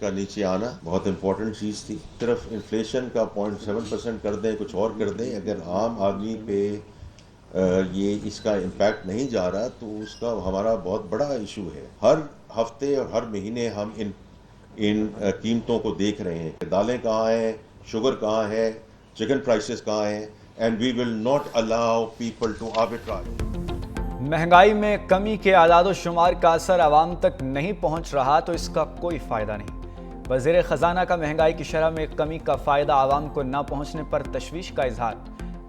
का नीचे आना बहुत इंपॉर्टेंट चीज़ थी। सिर्फ इन्फ्लेशन का 0.7% कर दें, कुछ और कर दें, अगर आम आदमी पे ये इसका इम्पैक्ट नहीं जा रहा तो उसका हमारा बहुत बड़ा इशू है। हर हफ्ते और हर महीने हम इन कीमतों को देख रहे हैं। दालें कहाँ हैं, शुगर कहाँ है, चिकन प्राइसेस कहाँ हैं, and we will not allow people to arbitrage. महंगाई में कमी के आदाद शुमार का असर आवाम तक नहीं पहुंच रहा तो इसका कोई फ़ायदा नहीं। वज़ीर ख़जाना का महंगाई की शरह में कमी का फ़ायदा आवाम को न पहुंचने पर तशवीश का इजहार।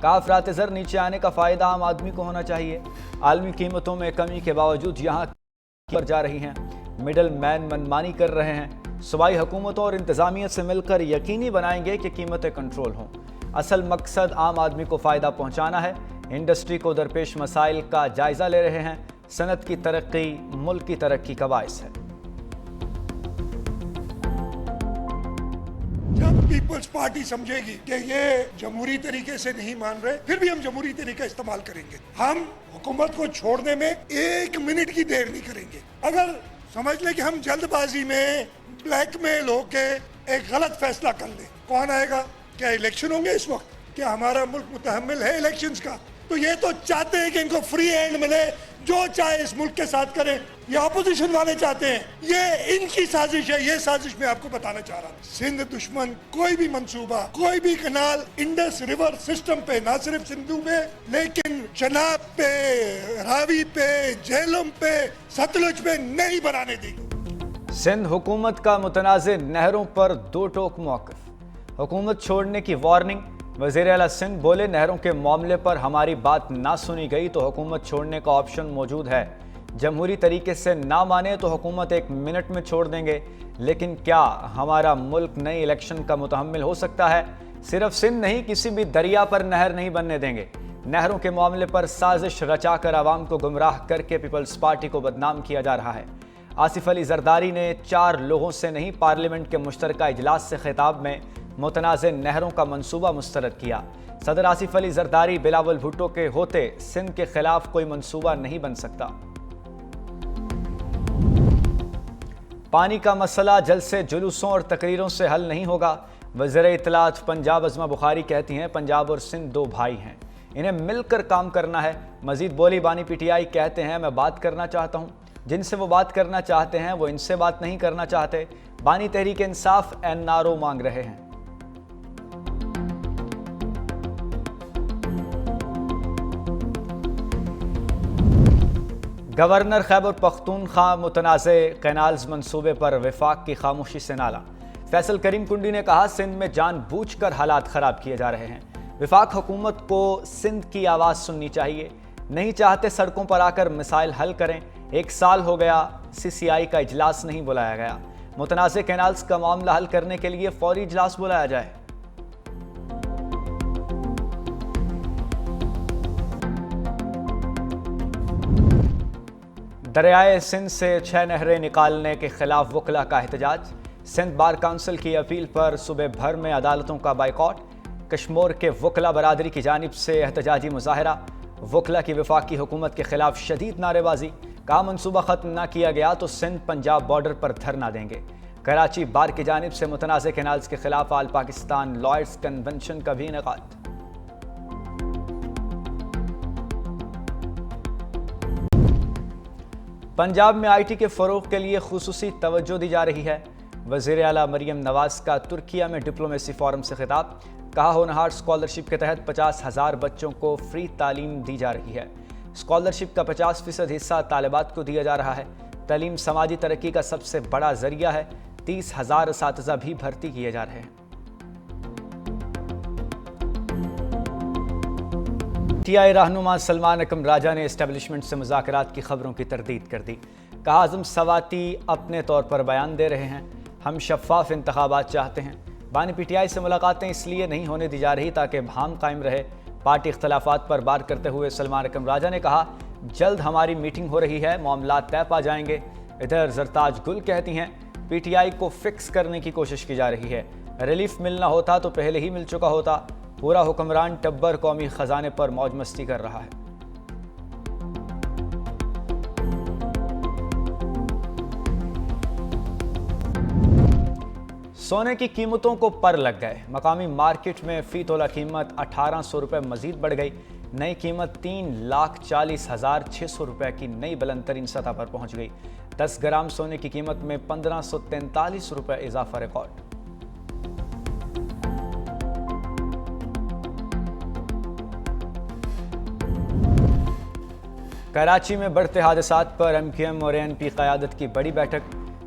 कहा अफरात ज़र नीचे आने का फ़ायदा आम आदमी को होना चाहिए। आलमी कीमतों में कमी के बावजूद यहाँ पर जा रही हैं, मिडल मैन मनमानी कर रहे हैं। सूबाई हुकूमतों और इंतज़ामिया से मिलकर यकीनी बनाएंगे कि कीमतें कंट्रोल हों। असल मकसद आम आदमी को फ़ायदा पहुँचाना है। इंडस्ट्री को दरपेश मसाइल का जायजा ले रहे हैं। सनत की तरक्की मुल्क की तरक्की का बाइस है। जब पीपल्स पार्टी समझेगी कि ये जमहूरी तरीके से नहीं मान रहे, फिर भी हम जमहूरी तरीका इस्तेमाल करेंगे। हम हुकूमत को छोड़ने में 1 मिनट की देर नहीं करेंगे। अगर समझ लें कि हम जल्दबाजी में ब्लैकमेल होके एक गलत फैसला कर लें, कौन आएगा? क्या इलेक्शन होंगे इस वक्त? क्या हमारा मुल्क मुतहम्मिल है इलेक्शंस का? तो ये तो चाहते हैं कि इनको फ्री हैंड मिले, जो चाहे इस मुल्क के साथ करें। ये अपोजिशन वाले चाहते हैं, ये इनकी साजिश है। ये साजिश मैं आपको बताना चाह रहा हूँ। सिंध दुश्मन कोई भी मंसूबा, कोई भी कनाल इंडस रिवर सिस्टम पे, ना सिर्फ सिंधु में लेकिन चनाब पे, रावी पे, झेलम पे, सतलुज पे नहीं बनाने देगी। सिंध हुकूमत का मुतनाज़े नहरों पर दो टोक मौक़िफ़। हुकूमत छोड़ने की वार्निंग। वज़ीर आला सिंध बोले, नहरों के मामले पर हमारी बात ना सुनी गई तो हुकूमत छोड़ने का ऑप्शन मौजूद है। जमहूरी तरीके से ना माने तो हुकूमत 1 मिनट में छोड़ देंगे। लेकिन क्या हमारा मुल्क नए इलेक्शन का मुतहम्मिल हो सकता है? सिर्फ सिंध नहीं, किसी भी दरिया पर नहर नहीं बनने देंगे। नहरों के मामले पर साजिश रचाकर आवाम को गुमराह करके पीपल्स पार्टी को बदनाम किया जा रहा है। आसिफ अली जरदारी ने 4 लोगों से नहीं, पार्लियामेंट के मुश्तरका इजलास से खिताब में मुतनाज़े नहरों का मंसूबा मुस्तरद किया। सदर आसिफ अली जरदारी बिलावल भुट्टो के होते सिंध के खिलाफ कोई मंसूबा नहीं बन सकता। पानी का मसला जलसे, जुलूसों और तकरीरों से हल नहीं होगा। वज़ीर इत्तलात पंजाब अज़मा बुखारी कहती हैं, पंजाब और सिंध 2 भाई हैं, इन्हें मिलकर काम करना है। मजीद बोली, बानी पीटीआई कहते हैं, मैं बात करना चाहता हूँ, जिनसे वो बात करना चाहते हैं वो इनसे बात नहीं करना चाहते। बानी तहरीक इंसाफ एनआरओ मांग रहे हैं। गवर्नर खैबर पख्तूनख्वा मुतनाज़े कैनाल्स मंसूबे पर वफाक की खामोशी से नाला। फैसल करीम कुंडी ने कहा, सिंध में जानबूझकर हालात ख़राब किए जा रहे हैं। वफाक हुकूमत को सिंध की आवाज़ सुननी चाहिए। नहीं चाहते सड़कों पर आकर मिसाइल हल करें। 1 साल हो गया, CCI का इजलास नहीं बुलाया गया। मुतनाज़े कैनाल्स का मामला हल करने के लिए फौरी इजलास बुलाया जाए। दरियाए सिंध से 6 नहरें निकालने के खिलाफ वकला का एहतजाज। सिंध बार काउंसिल की अपील पर सुबह भर में अदालतों का बाइकॉट। कश्मीर के वकला बरादरी की जानिब से एहतजाजी मुजाहरा। वकला की वफाकी हुकूमत के खिलाफ शदीद नारेबाजी। कहा, मनसूबा ख़त्म न किया गया तो सिंध पंजाब बॉर्डर पर धरना देंगे। कराची बार की जानिब से मुतनाज़े कैनाल्स के खिलाफ आल पाकिस्तान लॉयर्स कन्वेंशन का भी इनेकाद। पंजाब में IT के फ़रोग़ के लिए खुसूसी तवज्जो दी जा रही है। वज़ीर आला मरीम नवाज़ का तुर्किया में डिप्लोमेसी फोरम से खिताब। कहा, होनहार स्कॉलरशिप के तहत 50,000 बच्चों को फ्री तालीम दी जा रही है। स्कॉलरशिप का 50% हिस्सा तालिबात को दिया जा रहा है। तालीम समाजी तरक्की का सबसे बड़ा ज़रिया है। 30,000 असातिज़ा भी भर्ती किए जा रहे हैं। TI रहनुमा सलमान अकम राजा ने एस्टेब्लिशमेंट से मुज़ाकरात की खबरों की तरदीद कर दी। कहा, आज़म सवाती अपने तौर पर बयान दे रहे हैं, हम शफ़ाफ़ इंतखाबात चाहते हैं। बानी PTI से मुलाकातें इसलिए नहीं होने दी जा रही ताकि भाम कायम रहे। पार्टी इख्तलाफात पर बात करते हुए सलमान अकम राजा ने कहा, जल्द हमारी मीटिंग हो रही है, मामला तय पा जाएंगे। इधर जरताज गुल कहती हैं, PTI को फिक्स करने की कोशिश की जा रही है। रिलीफ मिलना होता तो पहले ही मिल चुका होता। पूरा हुक्मरान टब्बर कौमी खजाने पर मौज मस्ती कर रहा है। सोने की कीमतों को पर लग गए। मकामी मार्केट में फी तोला कीमत 1800 रुपये मजीद बढ़ गई। नई कीमत 3,40,600 रुपये की नई बुलंदतरीन सतह पर पहुंच गई। 10 ग्राम सोने की कीमत में 1543 रुपये इजाफा रिकॉर्ड। कराची में बढ़ते हादसात पर MQM और ANP क़यादत की बड़ी बैठक।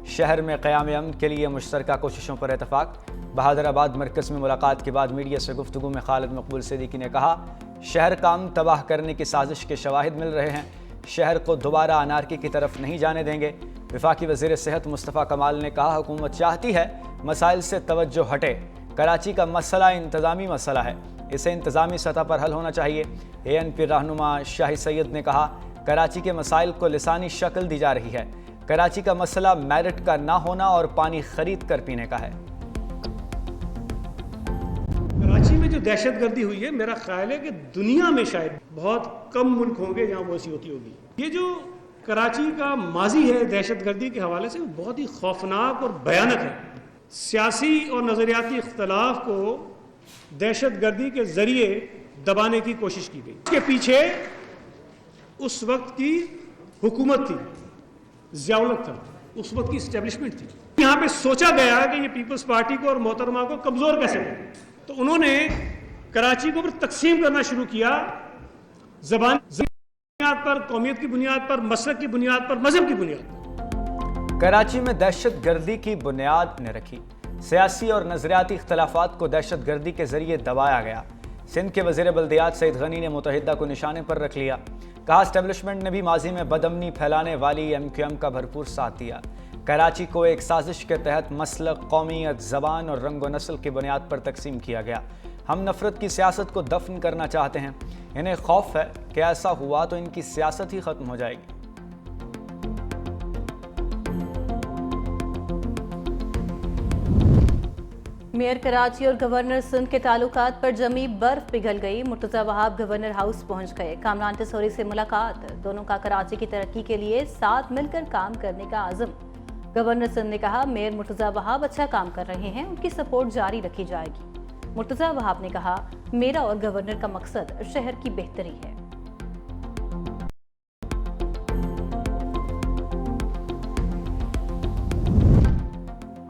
शहर में क़याम अमन के लिए मुश्तरका कोशिशों पर इतफाक। बहादुराबाद मरकज़ में मुलाकात के बाद मीडिया से गुफ्तगू में खालिद मकबूल सिद्दीकी ने कहा, शहर काम तबाह करने की साजिश के शवाहिद मिल रहे हैं। शहर को दोबारा अनारकी की तरफ नहीं जाने देंगे। वफाकी वज़ीर सेहत मुस्तफ़ा कमाल ने कहा, हुकूमत चाहती है मसाइल से तवज्जो हटे। कराची का मसला इंतज़ामी मसला है, इसे इंतज़ामी सतह पर हल होना चाहिए। ANP रहनुमा शाही सैयद ने कहा, कराची के मसाइल को लिसानी शक्ल दी जा रही है। कराची का मसला मेरिट का ना होना और पानी खरीद कर पीने का है। कराची में जो दहशतगर्दी हुई है, मेरा ख्याल है कि दुनिया में शायद बहुत कम मुल्क होंगे जहाँ वो ऐसी होती होगी। ये जो कराची का माजी है दहशतगर्दी के हवाले से, बहुत ही खौफनाक और भयानक है। सियासी और नज़रियाती इख्तलाफ को दहशतगर्दी के ज़रिए दबाने की कोशिश की गई। इसके पीछे उस वक्त की हुकूमत थी, ज़ियाउल था, उस वक्त की इस्टेब्लिशमेंट थी। यहाँ पे सोचा गया कि ये पीपल्स पार्टी को और मोहतरमा को कमज़ोर कैसे करें, तो उन्होंने कराची को फिर तकसीम करना शुरू किया, ज़बान की बुनियाद पर, कौमियत की बुनियाद पर, मसलक की बुनियाद पर, मजहब की बुनियाद पर। कराची में दहशतगर्दी की बुनियाद ने रखी। सियासी और नज़रियाती इख्तलाफात को दहशतगर्दी के ज़रिए दबाया गया। सिंध के वज़ीर बल्दियात सईद गनी ने मुतहिदा को निशाने पर रख लिया। कहा, एस्टेब्लिशमेंट ने भी माजी में बदअमनी फैलाने वाली MQM का भरपूर साथ दिया। कराची को एक साजिश के तहत मसलक, कौमियत, ज़बान और रंग व नस्ल की बुनियाद पर तकसीम किया गया। हम नफ़रत की सियासत को दफन करना चाहते हैं। इन्हें खौफ है कि ऐसा हुआ तो इनकी सियासत ही ख़त्म हो जाएगी। मेयर कराची और गवर्नर सिंध के ताल्लुकात पर जमी बर्फ पिघल गई। मुर्तज़ा वहाब गवर्नर हाउस पहुंच गए। कामरान तसौरी से मुलाकात। दोनों का कराची की तरक्की के लिए साथ मिलकर काम करने का आज़म। गवर्नर सिंध ने कहा, मेयर मुर्तज़ा वहाब अच्छा काम कर रहे हैं, उनकी सपोर्ट जारी रखी जाएगी। मुर्तज़ा वहाब ने कहा, मेरा और गवर्नर का मकसद शहर की बेहतरी है।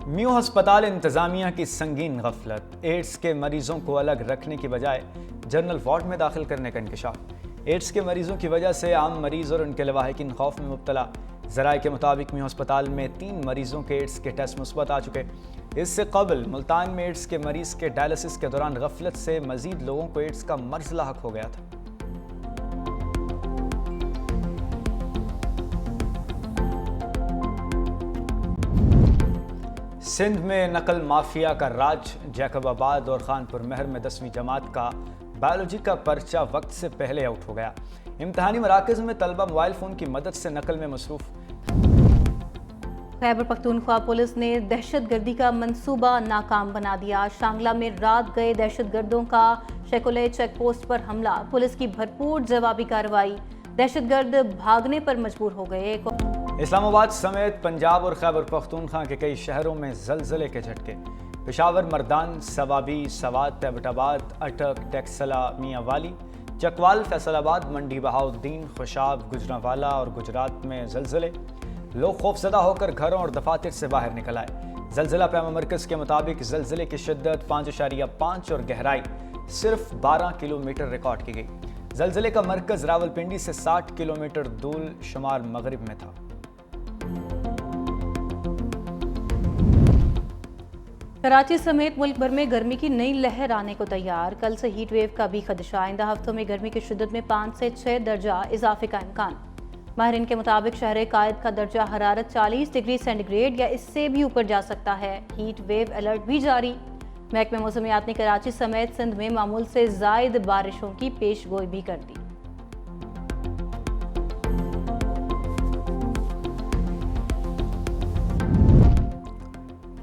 म्यू अस्पताल इंतज़ामिया की संगीन गफलत। एड्स के मरीजों को अलग रखने की बजाय जनरल वार्ड में दाखिल करने का इंकशाफ। एड्स के मरीजों की वजह से आम मरीज और उनके लवाहिकीन खौफ में मुब्तला। ज़राए के मुताबिक म्यू अस्पताल में 3 मरीजों के एड्स के टेस्ट मुस्बत आ चुके। इससे कबल मुल्तान में एड्स के मरीज के डायलिसिस के दौरान गफलत से मजीद लोगों को एड्स का मर्ज लाहक हो गया था। सिंध में नकल माफिया का राज। जैकबाबाद और खानपुर महर में 10वीं जमात का बायोलॉजी का पर्चा वक्त से पहले आउट हो गया। इम्तिहानी मराकज़ में तलबा मोबाइल फ़ोन की मदद से नकल में मसरूफ। खैबर पख्तूनख्वा पुलिस ने दहशतगर्दी का मंसूबा नाकाम बना दिया। शांगला में रात गए दहशतगर्दों का शेकोले चेक पोस्ट पर हमला। पुलिस की भरपूर जवाबी कार्रवाई। दहशतगर्द भागने पर मजबूर हो गए। इस्लामाबाद समेत पंजाब और खैबर पख्तूनख्वा के कई शहरों में ज़लज़ले के झटके। पेशावर, मर्दान, सवाबी, सवात, एबटाबाद, अटक, टेक्सला, मियांवाली, चकवाल, फैसलाबाद, मंडी बहाउद्दीन, खुशाब, गुजरांवाला और गुजरात में ज़लज़ले। लोग खौफज़दा होकर घरों और दफातर से बाहर निकल आए। ज़लज़ला पैमा मरकज़ के मुताबिक ज़लज़ले की शिद्दत 5.5 और गहराई सिर्फ 12 किलोमीटर रिकॉर्ड की गई। ज़लज़ले का मरकज़ रावलपिंडी से 60 किलोमीटर दूर शुमार मगरिब में था। कराची समेत मुल्क भर में गर्मी की नई लहर आने को तैयार। कल से हीट वेव का भी खदशा। आइंदा हफ्तों में गर्मी की शिद्दत में 5 से 6 दर्जा इजाफे का इम्कान। माहिरीन के मुताबिक शहर कायद का दर्जा हरारत 40 डिग्री सेंटीग्रेड या इससे भी ऊपर जा सकता है। हीट वेव अलर्ट भी जारी। महकमे मौसमियात ने कराची समेत सिंध में मामूल से ज़ायद बारिशों की पेश गोई भी कर दी।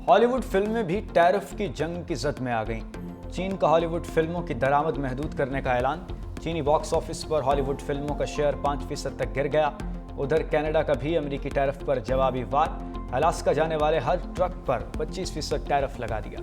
हॉलीवुड फिल्में भी टैरिफ की जंग की जद में आ गईं। चीन का हॉलीवुड फिल्मों की दरामद महदूद करने का ऐलान। चीनी बॉक्स ऑफिस पर हॉलीवुड फिल्मों का शेयर 5% तक गिर गया। उधर कनाडा का भी अमेरिकी टैरिफ पर जवाबी वार। الاسکا جانے والے ہر ٹرک پر 25% ٹیرف لگا دیا۔